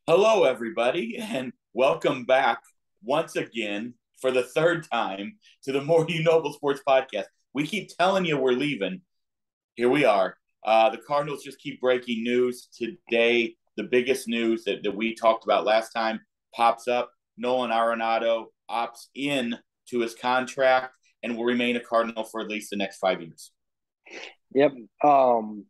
Hello, everybody, and welcome back once again for the third time to the More You Noble Sports Podcast. We keep telling you we're leaving. Here we are. The Cardinals just keep breaking news. Today, the biggest news that we talked about last time pops up. Nolan Arenado opts in to his contract and will remain a Cardinal for at least the next 5 years. Yep.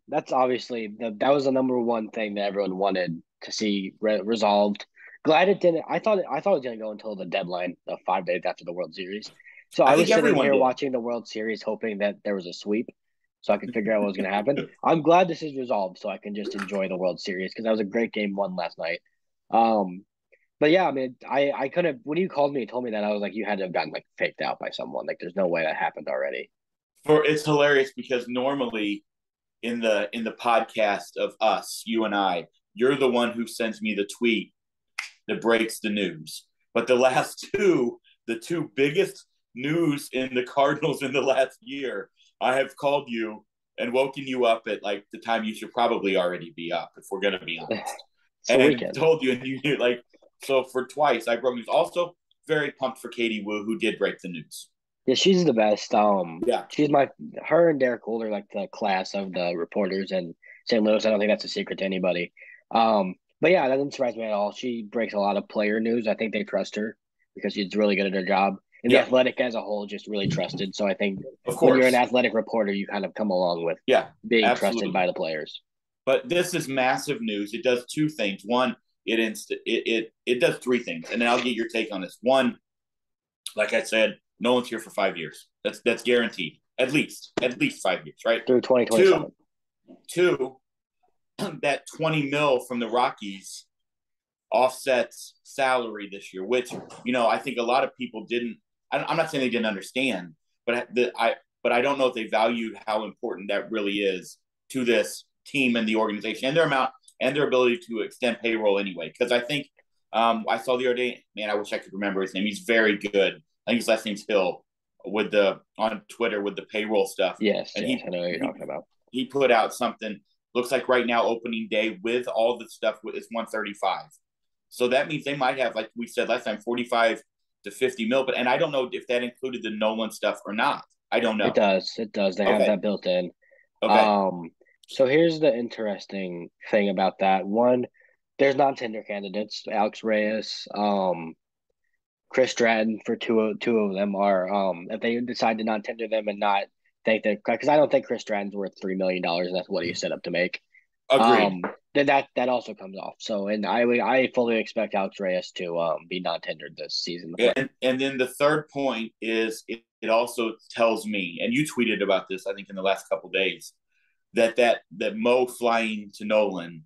That's obviously that was the number one thing that everyone wanted to see resolved. Glad it didn't. I thought it didn't go until the deadline of 5 days after the World Series. So I I think was sitting everyone here did. watching the World Series, hoping that there was a sweep, so I could figure out what was going to happen. I'm glad this is resolved, so I can just enjoy the World Series because that was a great game one last night. Um, but yeah, I mean, I couldn't. When you called me and told me that, I was like, you had to have gotten like faked out by someone. Like, there's no way that happened already. It's hilarious because normally in the podcast of us, you and I, you're the one who sends me the tweet that breaks the news. But the two biggest news in the Cardinals in the last year, I have called you and woken you up at like the time you should probably already be up, if we're gonna be honest. It's the And weekend. told you, and you like so for twice I broke news. Also, very pumped for Katie Wu, who did break the news. Yeah, she's the best. Yeah, She's my her and Derek Gould are like the class of the reporters in St. Louis. I don't think that's a secret to anybody. But yeah, that doesn't surprise me at all. She breaks a lot of player news. I think they trust her because she's really good at her job. And the yeah, athletic as a whole just really trusted. So I think of when you're an course. athletic reporter, you kind of come along with Yeah, being trusted by absolutely. the players. But this is massive news. It does two things. One, it does three things, and then I'll get your take on this. One, like I said, no one's here for 5 years. That's guaranteed. At least 5 years, right? Through Two, 2027. two, that 20 mil from the Rockies offsets salary this year, which I think a lot of people didn't. I'm not saying they didn't understand, but I don't know if they valued how important that really is to this team and the organization and their amount and their ability to extend payroll anyway. Because I think I saw the other day, man, I wish I could remember his name. He's very good. I think his last name's Hill with the on Twitter with the payroll stuff, Yes, and yes, he I know what you're he talking about. he put out something. Looks like right now opening day with all the stuff is 135. So that means they might have, like we said last time, 45 to 50 mil. But and I don't know if that included the Nolan stuff or not. I don't It know. does. It does. They have Okay. that built in. Okay. Um, so here's the interesting thing about that. One, there's non-tender candidates. Alex Reyes, Chris Stratton for two of them are if they decide to non-tender them and not think that because I don't think Chris Stratton's worth $3 million and that's what he's set up to make. Agreed. Then that also comes off. So and I fully expect Alex Reyes to be non-tendered this season. And then the third point is it also tells me, and you tweeted about this, I think, in the last couple of days, that Mo flying to Nolan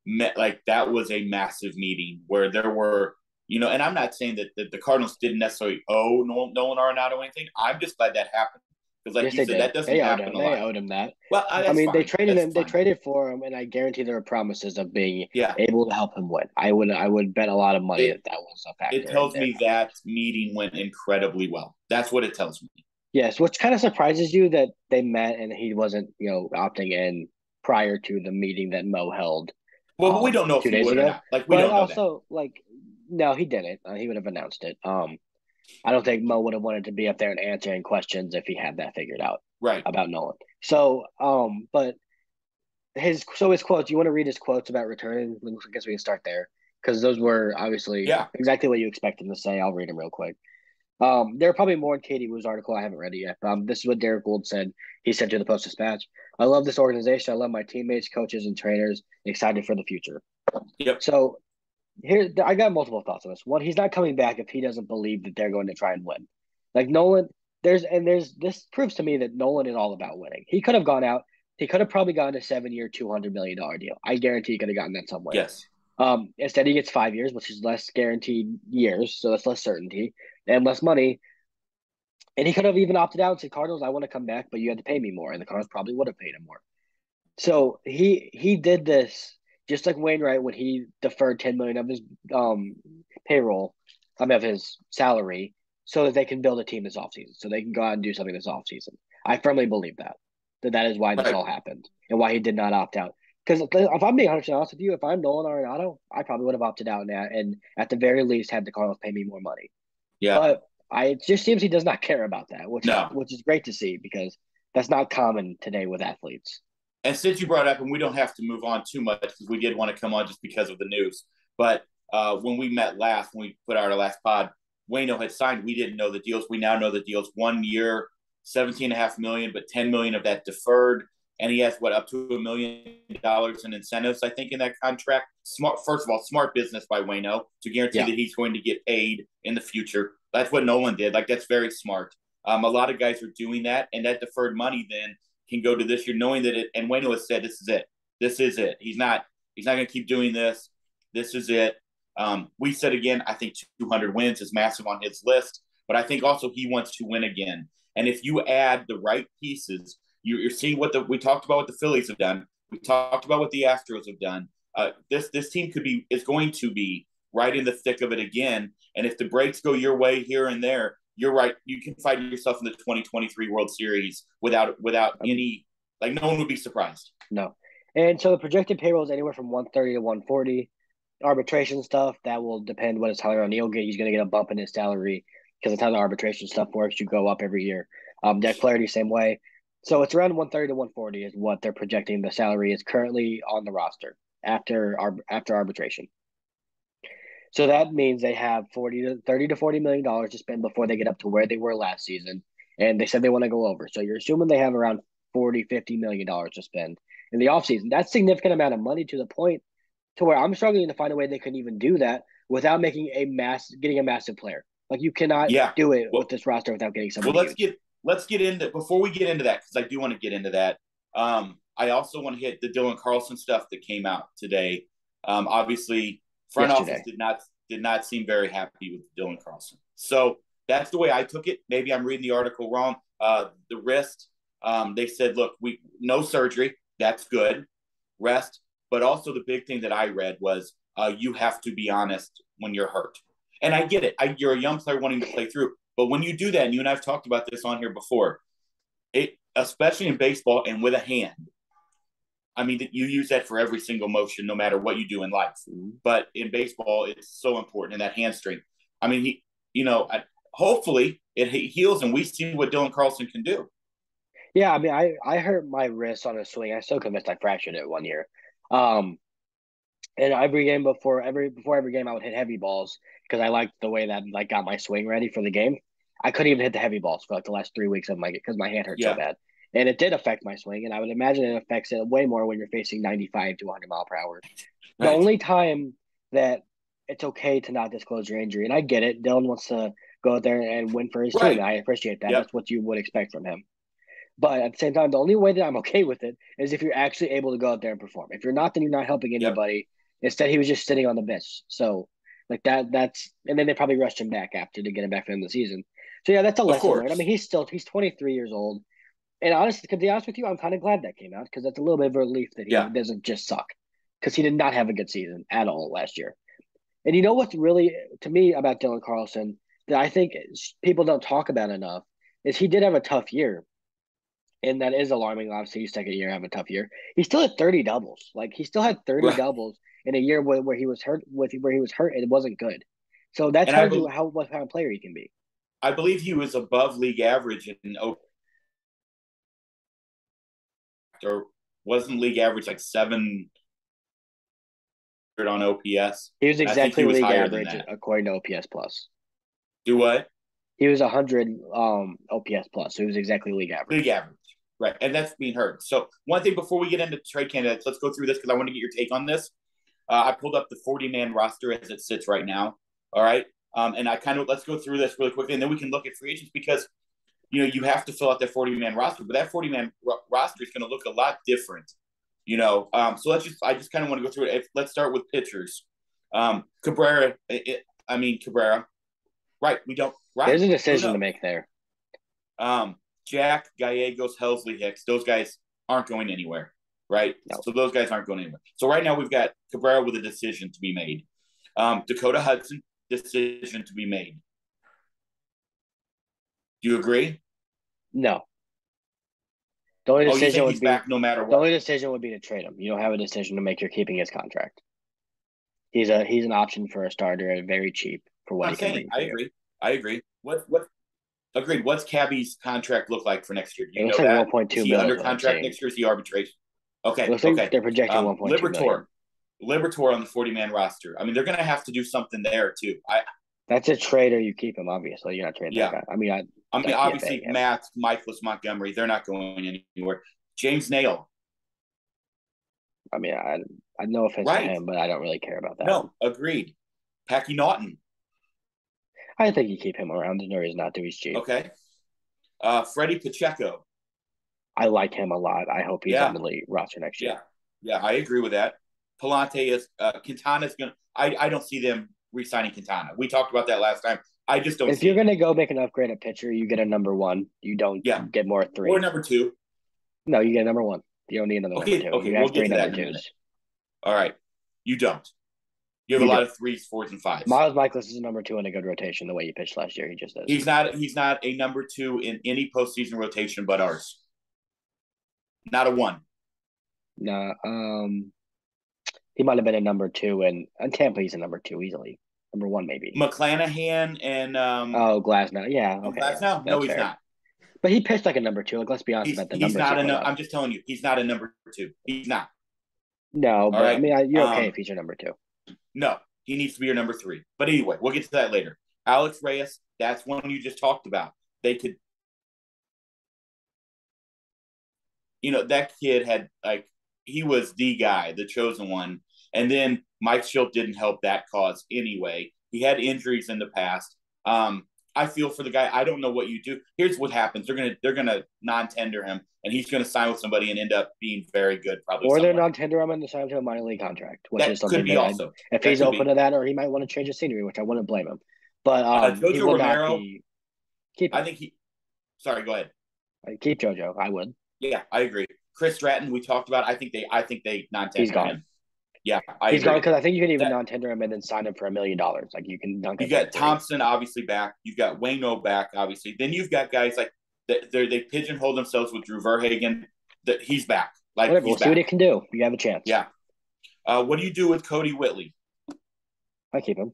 met like that was a massive meeting where there were, and I'm not saying that the Cardinals didn't necessarily owe Nolan Arenado anything. I'm just glad that happened because, like Yes, you they said, did. that doesn't They owed happen him. a They lot. owed him that. Well, I that's mean, they fine. traded That's him. They fine. traded for him, and I guarantee there were promises of being Yeah, able to help him win. I would bet a lot of money it that that was a it factor in tells their me that meeting went incredibly well. That's what it tells me. yes, which kind of surprises you that they met and he wasn't, opting in prior to the meeting that Mo held Well, but we don't know if two he days would or ago. not. Like we But don't know that. also, like, no, he didn't. He would have announced it. I don't think Mo would have wanted to be up there and answering questions if he had that figured out Right. about Nolan. So, but his quotes. You want to read his quotes about returning? I guess we can start there because those were obviously Yeah. exactly what you expect him to say. I'll read them real quick. There are probably more in Katie Wu's article. I haven't read it yet. This is what Derek Gould said. He said to the Post Dispatch, "I love this organization. I love my teammates, coaches, and trainers. Excited for the future." Yep. So I got multiple thoughts on this. One, he's not coming back if he doesn't believe that they're going to try and win. Like Nolan, there's this proves to me that Nolan is all about winning. He could have gone out. He could have probably gotten a 7 year, $200 million deal. I guarantee he could have gotten that somewhere. Yes. Instead, he gets 5 years, which is less guaranteed years, so that's less certainty and less money. And he could have even opted out and said, Cardinals, I want to come back, but you had to pay me more. And the Cardinals probably would have paid him more. So he did this just like Wainwright when he deferred 10 million of his payroll, of his salary, so that they can build a team this offseason. So they can go out and do something this offseason. I firmly believe that. That is why this Right. all happened and why he did not opt out. Because if I'm being 100% honest with you, if I'm Nolan Arenado, I probably would have opted out now and at the very least had the Cardinals pay me more money. Yeah. But it just seems he does not care about that, No. which is great to see because that's not common today with athletes. And since you brought up, and we don't have to move on too much because we did want to come on just because of the news. But when we met last, when we put out our last pod, Wayno had signed. We didn't know the deals. We now know the deals. 1 year, 17.5 million, but 10 million of that deferred. And he has what, up to $1 million in incentives, I think, in that contract. Smart, first of all, smart business by Wayno to guarantee Yeah. that he's going to get paid in the future. That's what Nolan did. Like, that's very smart. A lot of guys are doing that, and that deferred money then can go to this year, knowing that it. And Wayno has said, "This is it. This is it. He's not going to keep doing this. This is it." We said again, I think 200 wins is massive on his list, but I think also he wants to win again. And if you add the right pieces, you're seeing what we talked about what the Phillies have done. We talked about what the Astros have done. This team is going to be right in the thick of it again. And if the breaks go your way here and there, you're right. You can find yourself in the 2023 World Series without any, like, no one would be surprised. No. And so the projected payroll is anywhere from 130 to 140. Arbitration stuff, that will depend what does Tyler O'Neill get. He's going to get a bump in his salary because that's how the arbitration stuff works. You go up every year. Jack Flaherty, same way. So it's around 130 to 140 is what they're projecting the salary is currently on the roster after arbitration. So that means they have 30 to 40 million dollars to spend before they get up to where they were last season. And they said they want to go over. So you're assuming they have around 40, 50 million dollars to spend in the offseason. That's a significant amount of money to the point to where I'm struggling to find a way they can even do that without getting a massive player. Like you cannot do it with this roster without getting someone. Well, let's get into before we get into that, because I do want to get into that. I also want to hit the Dylan Carlson stuff that came out today. Obviously, front office did not seem very happy with Dylan Carlson. So that's the way I took it. Maybe I'm reading the article wrong. The wrist, they said, look, no surgery. That's good. Rest. But also the big thing that I read was you have to be honest when you're hurt. And I get it. You're a young player wanting to play through. But when you do that, and you and I have talked about this on here before, especially in baseball and with a hand, I mean, you use that for every single motion, no matter what you do in life. But in baseball, it's so important in that hand strength. I mean, hopefully it heals and we see what Dylan Carlson can do. Yeah, I mean, I hurt my wrist on a swing. I'm still convinced I fractured it 1 year. And every game before every game, I would hit heavy balls because I liked the way that got my swing ready for the game. I couldn't even hit the heavy balls for the last 3 weeks of because my hand hurt so bad, and it did affect my swing. And I would imagine it affects it way more when you're facing 95 to 100 mile per hour. Right. The only time that it's okay to not disclose your injury, and I get it, Dylan wants to go out there and win for his team. And I appreciate that. Yep. That's what you would expect from him. But at the same time, the only way that I'm okay with it is if you're actually able to go out there and perform. If you're not, then you're not helping anybody. Yep. Instead, he was just sitting on the bench. So, that's – and then they probably rushed him back after to get him back for the end of the season. So, yeah, that's a lesson learned. I mean, he's 23 years old. And honestly, to be honest with you, I'm kind of glad that came out because that's a little bit of a relief that he doesn't just suck because he did not have a good season at all last year. And you know what's really, to me, about Dylan Carlson that I think people don't talk about enough is he did have a tough year. And that is alarming. Obviously, his second year having a tough year. He still had 30 doubles. He still had 30 doubles in a year where he was hurt. Where he was hurt, and it wasn't good. So that tells you what kind of player he can be. I believe he was above league average in or wasn't league average like 700 on OPS. He was exactly league average according to OPS plus. Do what? He was 100 OPS plus, so he was exactly league average. League average. Right, and that's being heard. So one thing before we get into trade candidates, let's go through this because I want to get your take on this. I pulled up the 40-man roster as it sits right now. All right, and let's go through this really quickly, and then we can look at free agents because you have to fill out that 40-man roster, but that 40-man roster is going to look a lot different. So I just kind of want to go through it. Let's start with pitchers. Cabrera. Cabrera. Right, we don't. Right, there's a decision to make there. Jack, Gallegos, Helsley, Hicks, those guys aren't going anywhere, right? No. So those guys aren't going anywhere. So right now we've got Cabrera with a decision to be made. Dakota Hudson, decision to be made. Do you agree? No. The only Oh, you decision think would he's be back no matter the what? only decision would be to trade him. You don't have a decision to make. You're keeping his contract. He's an option for a starter and very cheap for what I'm he can saying, bring I for you. agree. I agree. What agreed? What's Cabby's contract look like for next year? Do It you looks know like that? Is 1.2 he mil under is what I'm contract saying. next year? Is he arbitration? It Okay, looks like okay. they're projecting 1.2 million. Libertor on the 40-man roster. I mean, they're going to have to do something there too. That's a trade, or you keep him. Obviously, you're not trading that Yeah. guy. I mean, I mean, DFA obviously, him. Matt, Michaelis, Montgomery, they're not going anywhere. James Nail. I mean, I no offense to Right. him, but I don't really care about that one. No, agreed. Packy Naughton. I think you keep him around. There's no reason not to. He's cheap. Okay. Freddie Pacheco. I like him a lot. I hope he's on the league roster next year. Yeah, I agree with that. Palante is Quintana's gonna. I don't see them re-signing Quintana. We talked about that last time. I just don't. If you're gonna go make an upgrade at pitcher, you get a number one. You don't get more three or number two. No, you get a number one. You don't need another number two. Okay, you have three number twos. All right, you don't. You have a lot of threes, fours, and fives. Miles Michaelis is a number two in a good rotation. The way he pitched last year, he just is. He's not a number two in any postseason rotation but ours. Not a one. No, he might have been a number two, and Tampa he's a number two easily. Number one maybe. McClanahan and Glasnow. Yeah, okay. Glasnow? No, he's not. But he pitched like a number two. Like, let's be honest about the numbers. He's not I'm just telling you, he's not a number two. He's not. No, but right? I mean, you're okay if he's your number two. No, he needs to be your number three. But anyway, we'll get to that later. Alex Reyes, that's one you just talked about. They could, that kid had he was the guy, the chosen one. And then Mike Schilt didn't help that cause anyway. He had injuries in the past. I feel for the guy. I don't know what you do. Here's what happens. They're gonna non-tender him, and he's gonna sign with somebody and end up being very good, probably. Or they're non-tender him and sign him to a minor league contract, which is something could be also. If he's open to that, or he might want to change the scenery, which I wouldn't blame him. But Jojo Romero, keep. I think he. Sorry, go ahead. Keep JoJo. I would. Yeah, I agree. Chris Stratton, we talked about. I think they non-tender. He's gone. Him. Yeah, he's gone because I think you can even non-tender him and then sign him for $1 million. Like you can dunk. You got Thompson obviously back. You've got Waino back obviously. Then you've got guys like they pigeonhole themselves with Drew Verhagen. That he's back. Like whatever. We'll see what he can do. You have a chance. Yeah. What do you do with Cody Whitley? I keep him.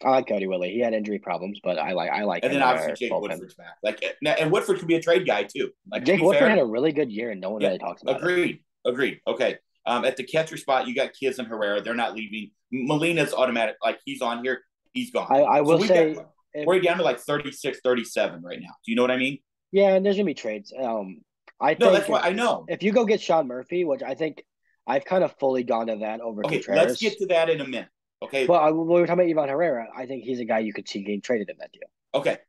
I like Cody Whitley. He had injury problems, but I like. And then obviously Jake Woodford's back. And Woodford could be a trade guy too. Jake Woodford had a really good year, and no one really talks about it. Agreed. Okay. At the catcher spot, you got Kiz and Herrera. They're not leaving. Molina's automatic. Like, he's on here. He's gone. I will say we're down to 36, 37 right now. Do you know what I mean? Yeah, and there's going to be trades. That's what I know. If you go get Sean Murphy, which I think I've kind of fully gone to that over Contreras. Let's get to that in a minute. Okay. Well, when we were talking about Ivan Herrera, I think he's a guy you could see getting traded in that deal. Okay.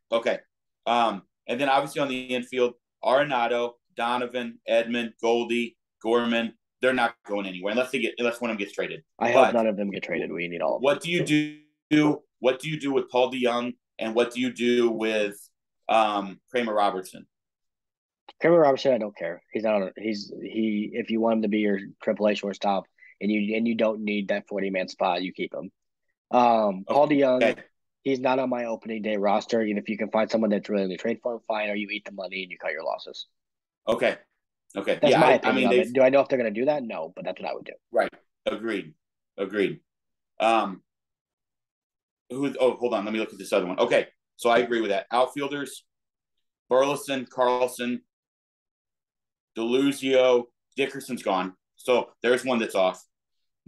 And then obviously on the infield, Arenado, Donovan, Edmund, Goldie, Gorman. They're not going anywhere unless one of them gets traded. I hope none of them get traded. We need all of them. What do you do? What do you do with Paul DeYoung, and what do you do with Kramer Robertson? Kramer Robertson, I don't care. He's not. If you want him to be your AAA shortstop, and you don't need that 40-man spot, you keep him. Paul DeYoung, he's not on my opening day roster. Even if you can find someone that's willing to trade for him, fine. Or you eat the money and you cut your losses. Okay. That's my opinion. Do I know if they're going to do that? No, but that's what I would do. Right. Agreed. Hold on. Let me look at this other one. Okay. So I agree with that. Outfielders, Burleson, Carlson, DeLuzio, Dickerson's gone. So there's one that's off.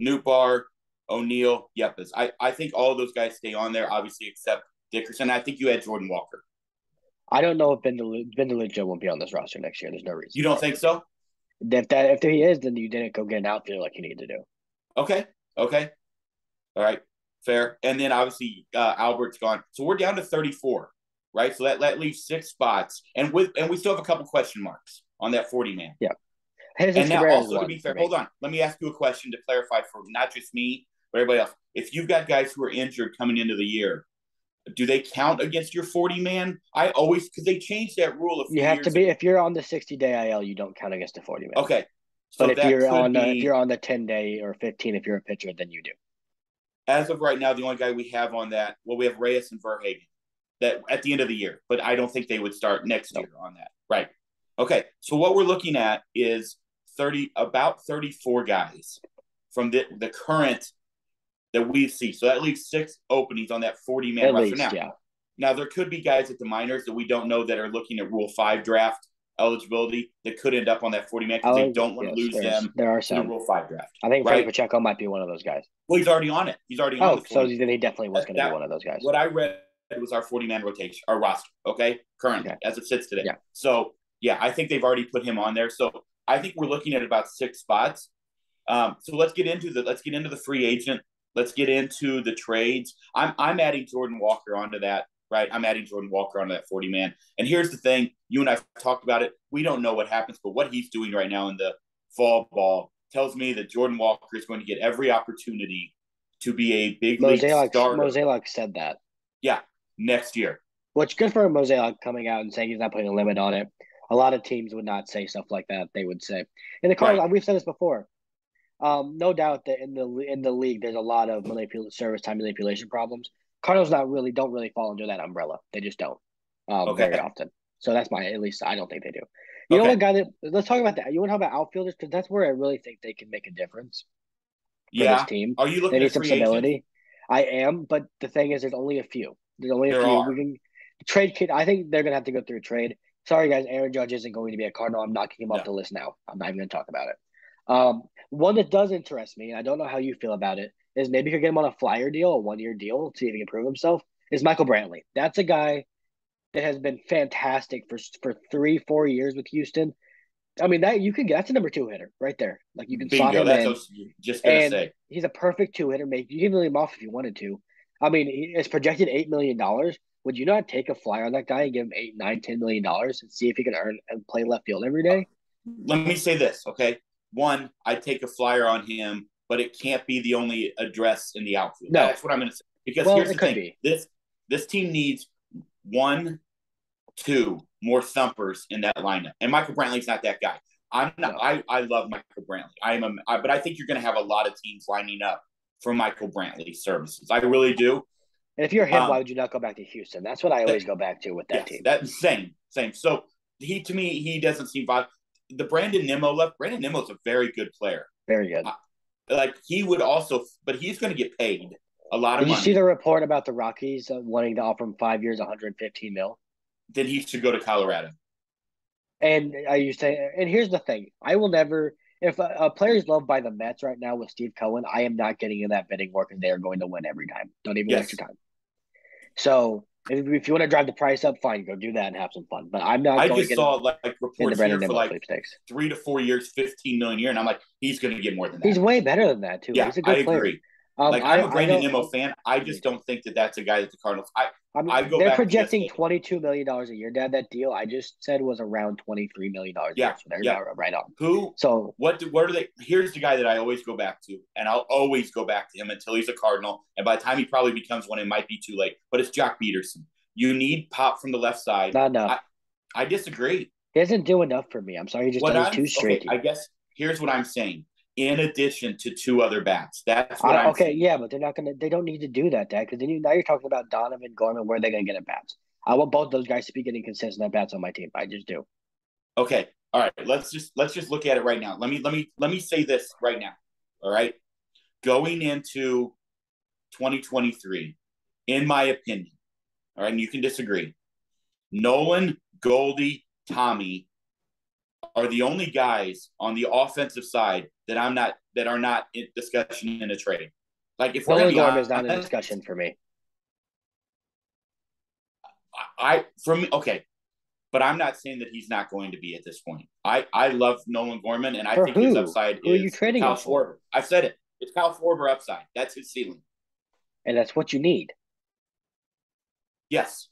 Nootbaar, O'Neill, Yepes. I think all of those guys stay on there, obviously, except Dickerson. I think you had Jordan Walker. I don't know if Ben DeLuzio won't be on this roster next year. There's no reason. You don't think so? If he is, then you didn't go get an outfielder like you need to do. Okay. All right. Fair. And then obviously Albert's gone. So we're down to 34, right? So that leaves 6 spots. And we still have a couple question marks on that 40-man. Yeah. And now also to be fair, hold on. Let me ask you a question to clarify for not just me, but everybody else. If you've got guys who are injured coming into the year, do they count against your 40-man? Because they changed that rule. You have to be, if you're on the 60-day IL, you don't count against the 40-man. Okay. So but if you're on the 10-day or 15, if you're a pitcher, then you do. As of right now, the only guy we have on that, we have Reyes and Verhagen that at the end of the year, but I don't think they would start next year on that. Right. Okay, so what we're looking at is about 34 guys from the current that we see. So that leaves 6 openings on that 40-man At roster. least, yeah. Now there could be guys at the minors that we don't know that are looking at Rule 5 draft eligibility that could end up on that 40-man because they don't want to lose them there are to the some. Rule 5 draft. I think Frank right? Pacheco might be one of those guys. Well, he's already on it. He's already on the 40. So then he definitely was going to be one of those guys. What I read was our 40-man rotation, our roster, okay? Currently, as it sits today. Yeah. So, yeah, I think they've already put him on there. So I think we're looking at about 6 spots. So let's get into the free agent. Let's get into the trades. I'm adding Jordan Walker onto that, right? I'm adding Jordan Walker onto that 40-man. And here's the thing. You and I talked about it. We don't know what happens, but what he's doing right now in the fall ball tells me that Jordan Walker is going to get every opportunity to be a big league starter. Mosaic said that. Yeah, next year. Which good for Mosaic coming out and saying he's not putting a limit on it. A lot of teams would not say stuff like that. They would say, and the Cardinals, we've said this before. No doubt that in the league, there's a lot of service time manipulation problems. Cardinals don't really fall under that umbrella. They just don't very often. So that's at least I don't think they do. You know what, guy? Let's talk about that. You want to talk about outfielders because that's where I really think they can make a difference for this team. Are you looking at some stability? Agents? I am, but the thing is, there's only a few. We can trade. I think they're gonna have to go through a trade. Sorry, guys. Aaron Judge isn't going to be a Cardinal. I'm knocking him off the list now. I'm not even going to talk about it. One that does interest me, and I don't know how you feel about it, is maybe you could get him on a flyer deal, a 1-year deal, see if he can prove himself, is Michael Brantley. That's a guy that has been fantastic for 3-4 years with Houston. I mean, that's a number 2 hitter right there. Like you can slot him in. That's what I was just going to say. He's a perfect 2 hitter. Maybe you can leave him off if you wanted to. I mean, it's projected $8 million. Would you not take a flyer on that guy and give him $8, $9, $10 million and see if he can earn and play left field every day? Let me say this, okay? One, I'd take a flyer on him, but it can't be the only address in the outfield. No. That's what I'm going to say. Because here's the thing. This team needs 1, 2 more thumpers in that lineup. And Michael Brantley's not that guy. I'm not. No. I love Michael Brantley. But I think you're going to have a lot of teams lining up for Michael Brantley's services. I really do. And if you're him, why would you not go back to Houston? That's what I always go back to with that team. Same. So he doesn't seem viable. The Brandon Nimmo left. Brandon Nimmo's a very good player. Very good. He would also, but he's going to get paid a lot of money. Did you see the report about the Rockies wanting to offer him 5 years, $115 million? Then he should go to Colorado. And here's the thing: I will never. If a player is loved by the Mets right now with Steve Cohen, I am not getting in that bidding war because they are going to win every time. Don't even waste your time. So if you want to drive the price up, fine, go do that and have some fun. But I'm not. I just saw reports here for 3 to 4 years, $15 million a year, and I'm like, he's going to get more than that. He's way better than that too. Yeah, he's a good player. Agree. I'm a Brandon Nimmo fan. I just don't think that that's a guy that the Cardinals. They're projecting $22 million a year, Dad. That deal I just said was around $23 million a year. So they're right on. Who? So what are they? Here's the guy that I always go back to, and I'll always go back to him until he's a Cardinal. And by the time he probably becomes one, it might be too late. But it's Jock Peterson. You need pop from the left side. Not enough. I disagree. He doesn't do enough for me. I'm sorry. He just does too straight. I guess here's what I'm saying. In addition to 2 other bats, that's what I'm saying. Yeah, but they don't need to do that, Dad, because now you're talking about Donovan, Gorman. Where are they going to get at bats? I want both those guys to be getting consistent at bats on my team. I just do. Okay, all right. Let's just look at it right now. Let me say this right now. All right, going into 2023, in my opinion, all right, and you can disagree. Nolan, Goldie, Tommy are the only guys on the offensive side that are not in discussion in a trade. Like if Nolan Gorman is not in discussion for me. But I'm not saying that he's not going to be at this point. I love Nolan Gorman, and I think his upside is. Who are you trading Kyle for? I said it. It's Kyle Schwarber upside. That's his ceiling. And that's what you need. Yes.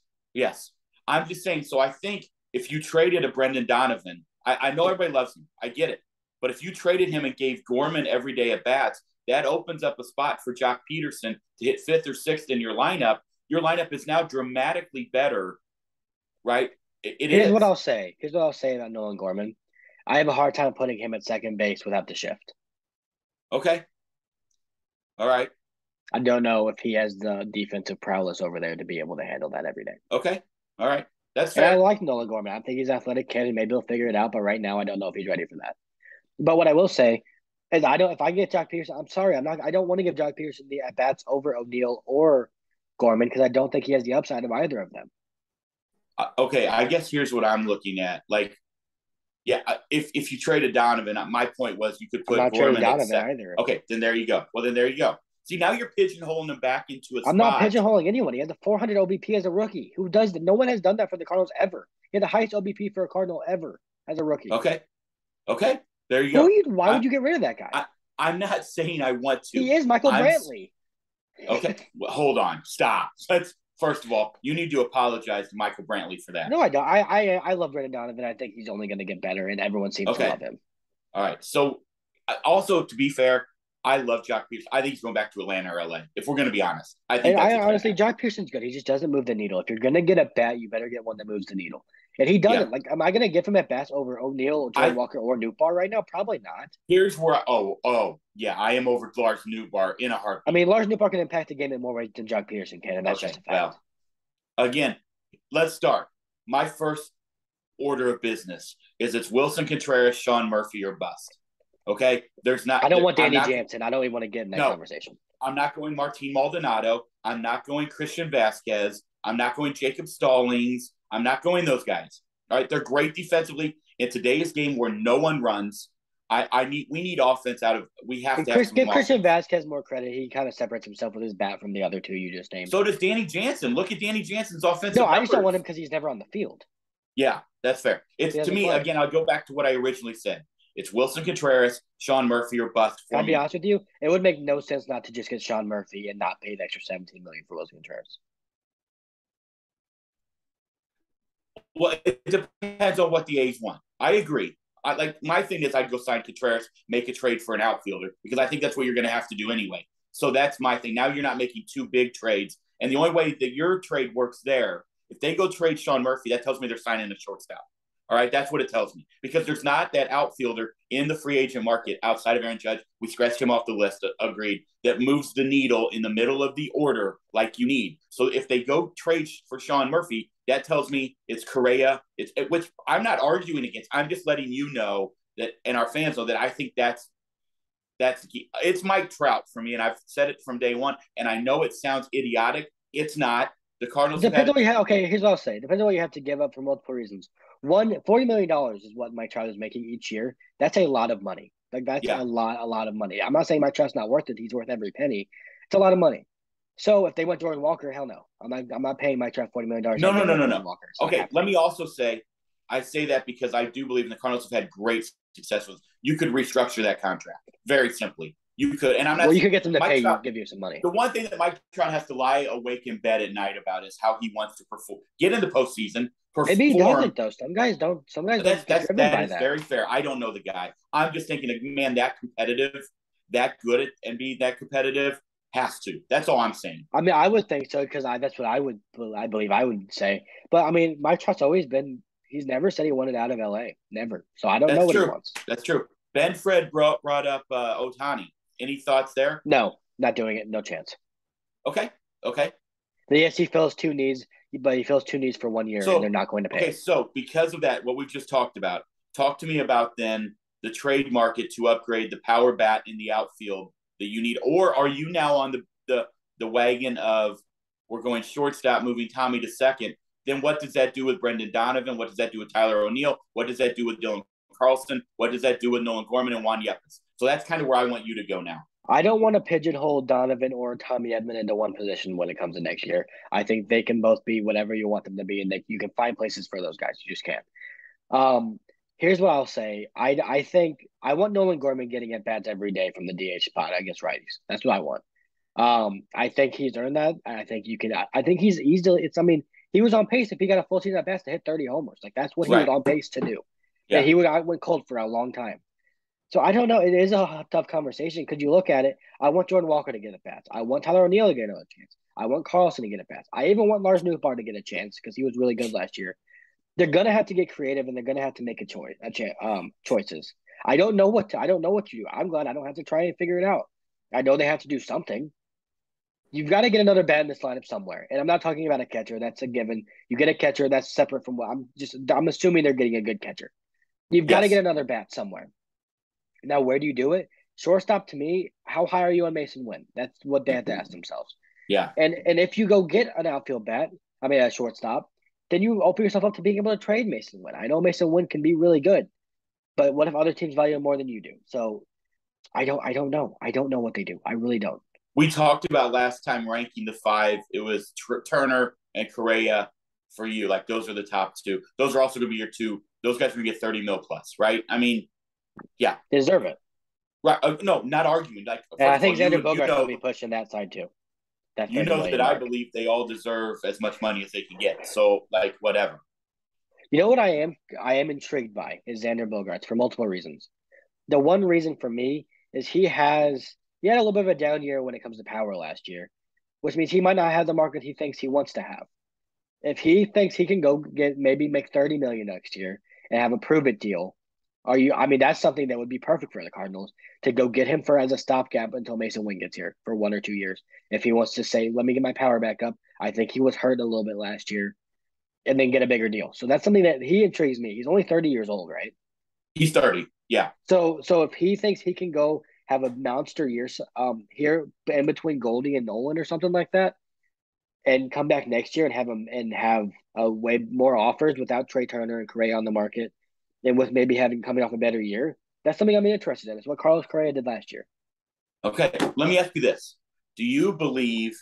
I'm just saying. So I think if you traded a Brendan Donovan, I know everybody loves him. I get it. But if you traded him and gave Gorman every day at bats, that opens up a spot for Jock Peterson to hit 5th or 6th in your lineup. Your lineup is now dramatically better, right? Here's what I'll say about Nolan Gorman. I have a hard time putting him at second base without the shift. Okay. All right. I don't know if he has the defensive prowess over there to be able to handle that every day. Okay. All right. That's And I fair. like Nolan Gorman. I think he's athletic kid, and maybe he'll figure it out. But right now, I don't know if he's ready for that. But what I will say is, I don't. If I get Jock Peterson, I'm sorry, I'm not. I don't want to give Jock Peterson the at bats over O'Neill or Gorman because I don't think he has the upside of either of them. Okay, I guess here's what I'm looking at. Like, yeah, if you traded Donovan, my point was you could I'm put not trading Gorman at Donovan second. either. Okay, then there you go. Well, then there you go. See, now you're pigeonholing him back into a I'm not spot. pigeonholing anyone. He has a 400 OBP as a rookie. Who does that? No one has done that for the Cardinals ever. He had the highest OBP for a Cardinal ever as a rookie. Okay, okay, there you go. Why would you get rid of that guy? I'm not saying I want to. He is Michael Brantley. Okay. Well, hold on. Stop. Let's first of all, you need to apologize to Michael Brantley for that. No, I don't. I love Brendan Donovan. I think he's only going to get better, and everyone seems to love him. All right. So, also to be fair, I love Jock Peterson. I think he's going back to Atlanta or LA. If we're going to be honest, I think. And honestly, Jock Peterson's good. He just doesn't move the needle. If you're going to get a bat, you better get one that moves the needle. And he doesn't. Yeah. Like, am I going to give him at bats over O'Neill, Jordan Walker, or Nootbaar right now? Probably not. Here's where yeah, I am over Lars Nootbaar in a heartbeat. I mean, Lars Nootbaar can impact the game in more ways than Jock Peterson can, and that's just a fact. Well, again, let's start. My first order of business is it's Wilson Contreras, Sean Murphy, or bust. Okay? There's not. I don't want Danny Jansen. I don't even want to get in that conversation. I'm not going Martin Maldonado. I'm not going Christian Vasquez. I'm not going Jacob Stallings. I'm not going those guys. All right? They're great defensively. In today's game where no one runs, we need offense out of. We have to give Christian Vasquez more credit. He kind of separates himself with his bat from the other two you just named. So does Danny Jansen. Look at Danny Jansen's offensive. No, I just don't want him because he's never on the field. Yeah, that's fair. It's to me again. I'll go back to what I originally said. It's Wilson Contreras, Sean Murphy, or bust. I'll be honest with you. It would make no sense not to just get Sean Murphy and not pay the extra $17 million for Wilson Contreras. Well, it depends on what the A's want. I agree. My thing is I'd go sign Contreras, make a trade for an outfielder because I think that's what you're going to have to do anyway. So that's my thing. Now you're not making two big trades, and the only way that your trade works there, if they go trade Sean Murphy, that tells me they're signing a shortstop. All right, that's what it tells me because there's not that outfielder in the free agent market outside of Aaron Judge. We scratched him off the list, agreed, that moves the needle in the middle of the order like you need. So if they go trade for Sean Murphy, that tells me it's Correa, which I'm not arguing against. I'm just letting you know that, and our fans know that I think that's the key. It's Mike Trout for me, and I've said it from day one, and I know it sounds idiotic. It's not. The Cardinals depends on what you have. Okay, here's what I'll say. Depends on what you have to give up for multiple reasons. One, $40 million is what Mike Trout is making each year. That's a lot of money. Like that's a lot of money. I'm not saying Mike Trout's not worth it. He's worth every penny. It's a lot of money. So if they went Jordan Walker, hell no. I'm not paying Mike Trout $40 million. No. Walker, so okay, let me also say, I say that because I do believe in the Cardinals have had great success with. You could restructure that contract very simply. You could, and I'm not. Well, you could get them to pay you, give you some money. The one thing that Mike Trout has to lie awake in bed at night about is how he wants to perform. Get in the postseason. Perform. Maybe he doesn't though. Some guys don't. That is very fair. I don't know the guy. I'm just thinking, man, that competitive, that good at and be that competitive has to. That's all I'm saying. I mean, I would think so because that's what I believe I would say. But I mean, Mike Trout's always been. He's never said he wanted out of LA. Never. So I don't know what he wants. That's true. Ben Fred brought up Ohtani. Any thoughts there? No, not doing it. No chance. Okay. Yes, he fills two needs, but he fills two needs for 1 year, and they're not going to pay. Okay, so because of that, what we've just talked about, talk to me about then the trade market to upgrade the power bat in the outfield that you need, or are you now on the wagon of we're going shortstop, moving Tommy to second? Then what does that do with Brendan Donovan? What does that do with Tyler O'Neill? What does that do with Dylan Carlson? What does that do with Nolan Gorman and Juan Yepes? So that's kind of where I want you to go now. I don't want to pigeonhole Donovan or Tommy Edman into one position when it comes to next year. I think they can both be whatever you want them to be, and you can find places for those guys. You just can't. Here's what I'll say. I think I want Nolan Gorman getting at bats every day from the DH spot against righties. That's what I want. I think he's earned that. I think you can. I think he's easily. He was on pace if he got a full season at bats to hit 30 homers. Like that's what he was on pace to do. Yeah, and I went cold for a long time. So I don't know. It is a tough conversation because you look at it. I want Jordan Walker to get at bats. I want Tyler O'Neill to get another chance. I want Carlson to get at bats. I even want Lars Nootbaar to get a chance because he was really good last year. They're gonna have to get creative and they're gonna have to make choices. I don't know what to do. I'm glad I don't have to try and figure it out. I know they have to do something. You've got to get another bat in this lineup somewhere. And I'm not talking about a catcher. That's a given. You get a catcher that's separate from what I'm assuming they're getting a good catcher. You've got to get Yes. another bat somewhere. Now, where do you do it? Shortstop, to me, how high are you on Mason Wynn? That's what they have to ask themselves. Yeah. And if you go get an outfield bat, I mean a shortstop, then you open yourself up to being able to trade Mason Wynn. I know Mason Wynn can be really good, but what if other teams value him more than you do? So I don't know. I don't know what they do. I really don't. We talked about last time ranking the five. It was Turner and Correa for you. Like those are the top two. Those are also going to be your two. Those guys are going to get 30 mil plus, right? I mean, yeah. They deserve it. Right. No, not arguing. Like, And I first of think all, Xander Bogaerts will be pushing that side too. That you 30 know million that I mark. believe they all deserve as much money as they can get. So, like, whatever. You know what I am? I am intrigued by is Xander Bogaerts for multiple reasons. The one reason for me is he had a little bit of a down year when it comes to power last year, which means he might not have the market he thinks he wants to have. If he thinks he can go get maybe make 30 million next year and have a prove it deal, I mean, that's something that would be perfect for the Cardinals to go get him for as a stopgap until Mason Wynn gets here for 1 or 2 years. If he wants to say, let me get my power back up, I think he was hurt a little bit last year, and then get a bigger deal. So that's something that he intrigues me. He's only 30 years old, right? He's 30. Yeah. So if he thinks he can go have a monster year here in between Goldie and Nolan or something like that, and come back next year and have a way more offers without Trey Turner and Correa on the market, and with maybe having coming off a better year, that's something I'm interested in. It's what Carlos Correa did last year. Okay. Let me ask you this. Do you believe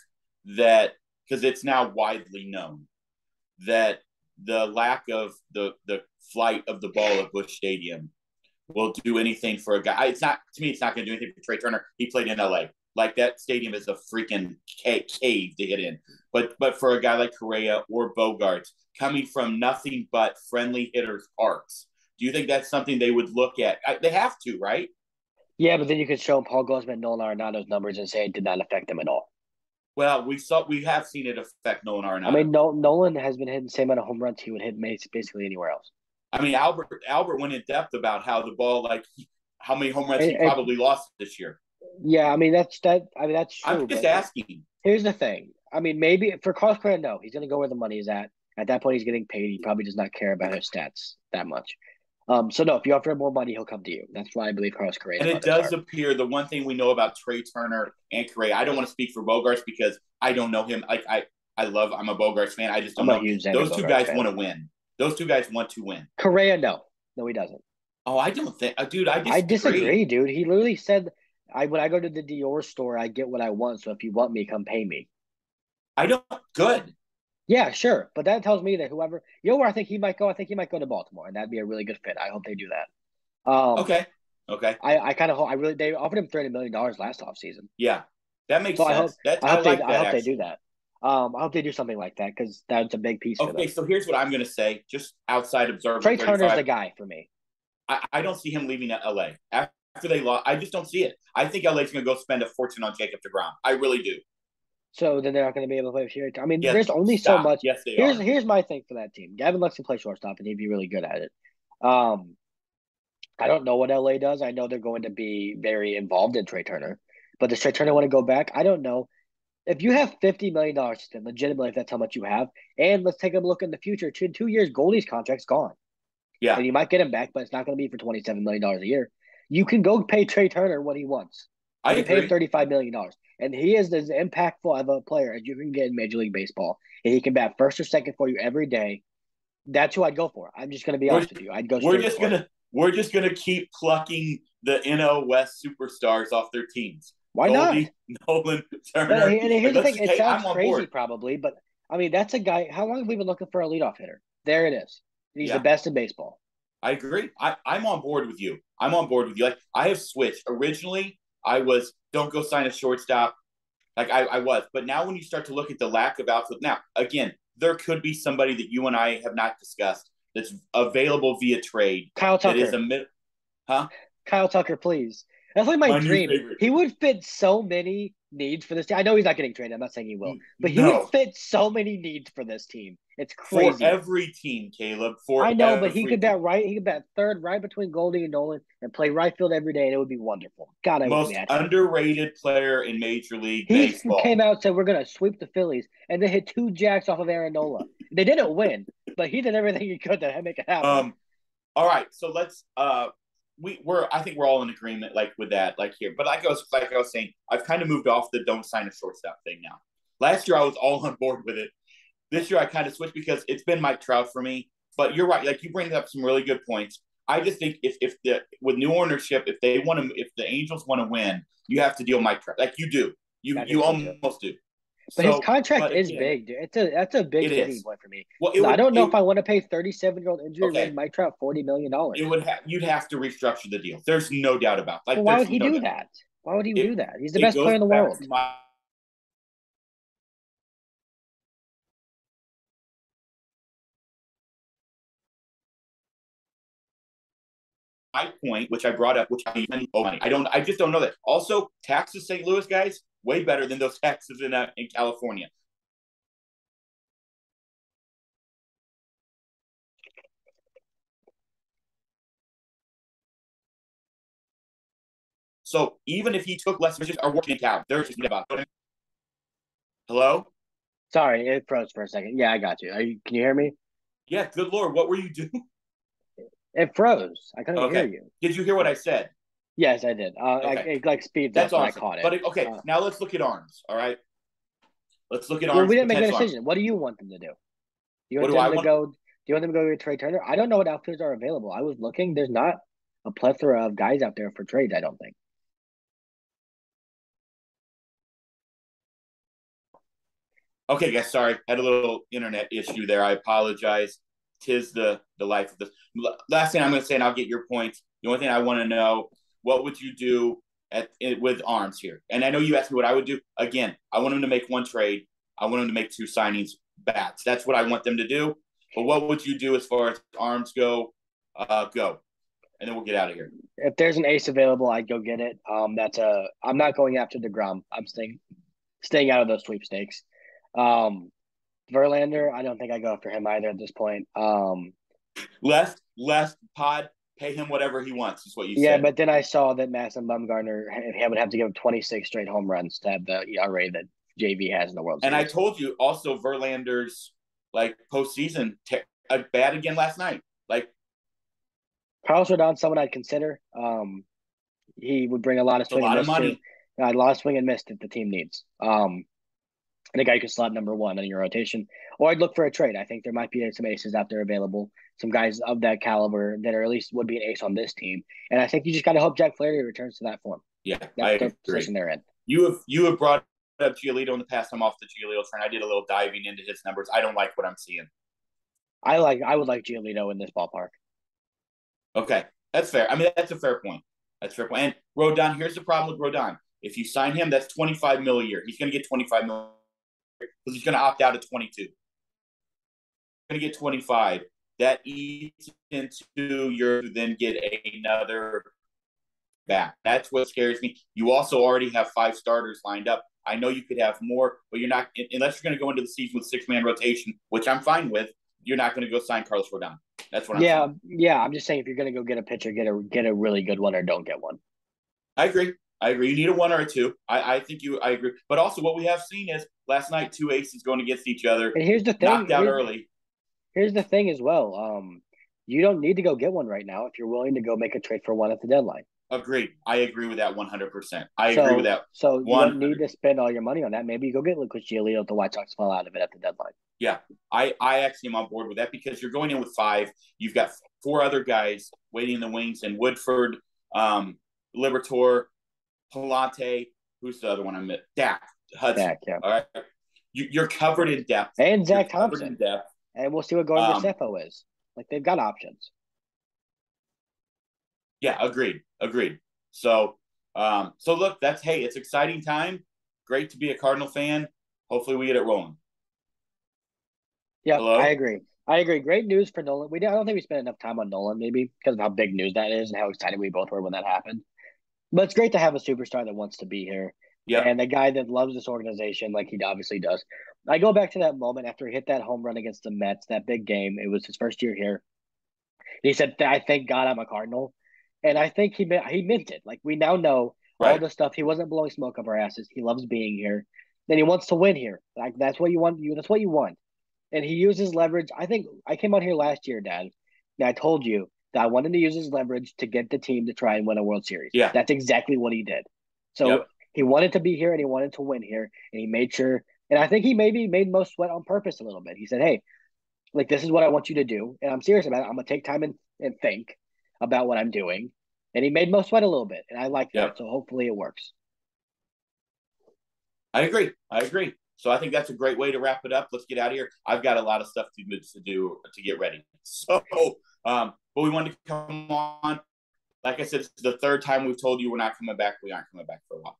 that, because it's now widely known, that the lack of the flight of the ball at Busch Stadium will do anything for a guy? It's not, to me, it's not going to do anything for Trey Turner. He played in LA. Like that stadium is a freaking cave to get in. But for a guy like Correa or Bogaerts, coming from nothing but friendly hitters parks, do you think that's something they would look at? They have to, right? Yeah, but then you could show Paul Goldschmidt, Nolan Arenado's numbers and say it did not affect them at all. Well, we have seen it affect Nolan I Arenado. mean, Nolan has been hitting the same amount of home runs he would hit basically anywhere else. I mean, Albert went in depth about how the ball, like how many home runs he And probably lost this year. yeah, I mean that's that. I mean that's I'm true. just But asking. here's the thing. I mean, maybe for Carlos Correa, no, he's going to go where the money is at. At that point, he's getting paid. He probably does not care about his stats that much. So no, if you offer him more money, he'll come to you. That's why I believe Carlos Correa's And it markets does are. appear the one thing we know about Trey Turner and Correa. I don't want to speak for Bogaerts because I don't know him. Like I'm a Bogaerts fan. I just don't I'm a know. huge Xander Those two Bogaerts guys fan. want to win. Those two guys want to win. Correa, no, he doesn't. Oh, I don't think, dude. I I disagree. disagree, dude. He literally said, "I when I go to the Dior store, I get what I want. So if you want me, come pay me." I don't. Good. Yeah, sure, but that tells me that whoever where I think he might go, I think he might go to Baltimore, and that'd be a really good fit. I hope they do that. Okay. Okay. I kind of hope I really they offered him $30 million last offseason. Yeah, that makes So I hope sense. That I I hope they like I that hope they do actually. that. I hope they do something like that because that's a big piece for Okay, them. so here's what I'm going to say. Just outside observer Trey Turner's 35. the guy for me. I don't see him leaving LA after they lost. I just don't see it. I think LA's going to go spend a fortune on Jacob DeGrom. I really do. So then they're not going to be able to play here. I mean, Yes, there's only so stop. much. Yes, they Here's are. here's my thing for that team. Gavin Lux can play shortstop, and he'd be really good at it. Um, I don't know what LA does. I know they're going to be very involved in Trey Turner, but does Trey Turner want to go back? I don't know. If you have $50 million to spend, legitimately, if that's how much you have, and let's take a look in the future. 2 years, Goldie's contract's gone, Yeah, and you might get him back, but it's not going to be for $27 million a year. You can go pay Trey Turner what he wants. I You can pay him agree. $35 million, and he is as impactful of a player as you can get in Major League Baseball. And he can bat first or second for you every day. That's who I'd go for. I'm just going to be We're honest with you. I'd go we're straight just for him. gonna we're just gonna keep plucking the NL West superstars off their teams. Why not? Goldie, Nolan, But Turner. and here's Like, the let's thing. just. It Hey, sounds I'm on crazy, board. probably, but I mean, that's a guy. How long have we been looking for a leadoff hitter? There it is. He's the Yeah, best in baseball. I agree. I'm on board with you. I'm on board with you. Like I have switched. Originally, I was don't go sign a shortstop. Like I was, but now when you start to look at the lack of outfield, now again, there could be somebody that you and I have not discussed that's available via trade Kyle that is Tucker. a huh? Kyle Tucker, please. That's like my My new dream. favorite. He would fit so many needs for this team. I know he's not getting traded. I'm not saying he will, but he would No, fit so many needs for this team. It's for crazy. every team, Caleb. For I know, but he every could team. bat right. He could bat third, right between Goldie and Nolan, and play right field every day, and it would be wonderful. God, I would be Most happy. underrated player in Major League He came Baseball. out and said we're gonna sweep the Phillies, and they hit 2 jacks off of Arenado. They didn't win, but he did everything he could to make it happen. All right, so let's we're I think we're all in agreement like with that like here. But like I was saying, I've kind of moved off the don't sign a shortstop thing now. Last year I was all on board with it. This year I kind of switched because it's been Mike Trout for me. But you're right, like you bring up some really good points. I just think if the with new ownership, if the Angels want to win, you have to deal Mike Trout like you do. You So too. almost do. But his So, contract but is again, big, dude. That's a big it sticking is. point for me. Well, I don't know if I want to pay 37-year-old injury okay. rid Mike Trout $40 million. You'd have to restructure the deal. There's no doubt about Well, why would he do that? Why would he do that? He's the best player in the world. My point, which I brought up, which I just don't know that. Also, taxes, St. Louis guys, way better than those taxes in California. So even if he took less, just are working in Cal. There's just about. Hello. Sorry, it froze for a second. Yeah, I got you. Can you hear me? Yeah. Good Lord, what were you doing? It froze. I couldn't hear you. Did you hear what I said? Yes, I did. Okay. It speeds That's up, awesome. I caught it. But okay, now let's look at arms. All right. Let's look at arms. Well, we didn't make a decision. What do you want them to do? What do I want? Do you want them to go get Trey Turner? I don't know what outfielders are available. I was looking. There's not a plethora of guys out there for trades, I don't think. Okay, guys, sorry. Had a little internet issue there. I apologize. Tis the life of this. Last thing I'm going to say, and I'll get your points. The only thing I want to know, what would you do with arms here? And I know you asked me what I would do. Again, I want them to make one trade. I want them to make 2 signings, bats. That's what I want them to do. But what would you do as far as arms go? Go, and then we'll get out of here. If there's an ace available, I'd go get it. I'm not going after DeGrom. I'm staying out of those sweepstakes. Verlander, I don't think I go after him either at this point. Left pod, pay him whatever he wants, is what you said. Yeah, but then I saw that Madison Bumgarner would have to give him 26 straight home runs to have the ERA that JV has in the World Series. And I told you also Verlander's like postseason bad again last night. Like Carlos Rodon, someone I'd consider. He would bring a lot of swing and miss. A lot of swing and miss that the team needs. And a guy you can slot number 1 in your rotation. Or I'd look for a trade. I think there might be some aces out there available, some guys of that caliber that are at least would be an ace on this team. And I think you just got to hope Jack Flaherty returns to that form. Yeah, that's the position they're in. You have brought up Giolito in the past. I'm off the Giolito train. I did a little diving into his numbers. I don't like what I'm seeing. I would like Giolito in this ballpark. Okay, that's fair. I mean, that's a fair point. That's a fair point. And Rodon, here's the problem with Rodon. If you sign him, that's $25 million a year. He's going to get $25 million because he's going to opt out at 22. He's going to get 25. That eats into your then get another back. That's what scares me. You also already have 5 starters lined up. I know you could have more, but you're not, unless you're going to go into the season with 6-man rotation, which I'm fine with. You're not going to go sign Carlos Rodon. That's what I'm saying. Yeah. I'm just saying if you're going to go get a pitcher, get a really good one or don't get one. I agree. You need a 1 or a 2. I agree. But also what we have seen is last night 2 aces going against each other. And here's the thing. Knocked out early. Here's the thing as well. You don't need to go get one right now if you're willing to go make a trade for one at the deadline. Agreed. I agree with that 100%. I agree with that. So you don't need to spend all your money on that. Maybe you go get Lucas Giolito if the White Sox fall out of it at the deadline. Yeah, I actually am on board with that because you're going in with 5. You've got 4 other guys waiting in the wings, and Woodford, Liberatore, Palante, who's the other one I met? Dak Hudson. Dak, yeah. All right, you're covered in depth. And Zach Thompson. In depth. And we'll see what Gordon Graceffo is. Like they've got options. Yeah, agreed. So look, it's exciting time. Great to be a Cardinal fan. Hopefully we get it rolling. Yeah, hello? I agree. Great news for Nolan. I don't think we spent enough time on Nolan, maybe because of how big news that is and how excited we both were when that happened. But it's great to have a superstar that wants to be here. Yep. and a guy that loves this organization like he obviously does. I go back to that moment after he hit that home run against the Mets, that big game. It was his first year here. He said, "I thank God I'm a Cardinal," and I think he meant it. Like we now know all Right. the stuff. He wasn't blowing smoke up our asses. He loves being here, and he wants to win here. Like that's what you want. That's what you want. And he uses leverage. I think I came on here last year, Dad, and I told you that I wanted to use his leverage to get the team to try and win a World Series. Yeah. That's exactly what he did. So Yep. he wanted to be here and he wanted to win here, and he made sure. And I think he maybe made Mo sweat on purpose a little bit. He said, "Hey, like this is what I want you to do, and I'm serious about it. I'm gonna take time and think about what I'm doing." And he made Mo sweat a little bit, and I like that. Yep. So hopefully it works. I agree. I agree. So I think that's a great way to wrap it up. Let's get out of here. I've got a lot of stuff to do to get ready. So, but we wanted to come on. Like I said, this is the third time we've told you we're not coming back. We aren't coming back for a while.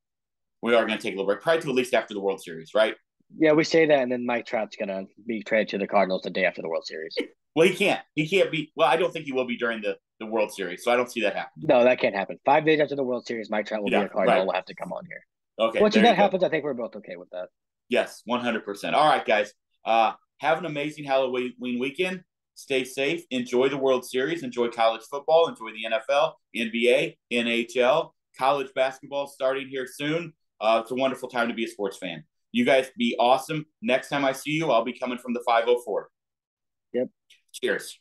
We are going to take a little break, probably to at least after the World Series, right? Yeah, we say that, and then Mike Trout's gonna be traded to the Cardinals the day after the World Series. Well, he can't. He can't be. Well, I don't think he will be during the World Series, so I don't see that happening. No, that can't happen. 5 days after the World Series, Mike Trout will be Yeah, a Cardinal. right. We'll have to come on here. Okay, Once there that you go. happens, I think we're both okay with that. Yes, 100%. All right, guys. Have an amazing Halloween weekend. Stay safe. Enjoy the World Series. Enjoy college football. Enjoy the NFL, NBA, NHL, college basketball starting here soon. It's a wonderful time to be a sports fan. You guys be awesome. Next time I see you, I'll be coming from the 504. Yep. Cheers.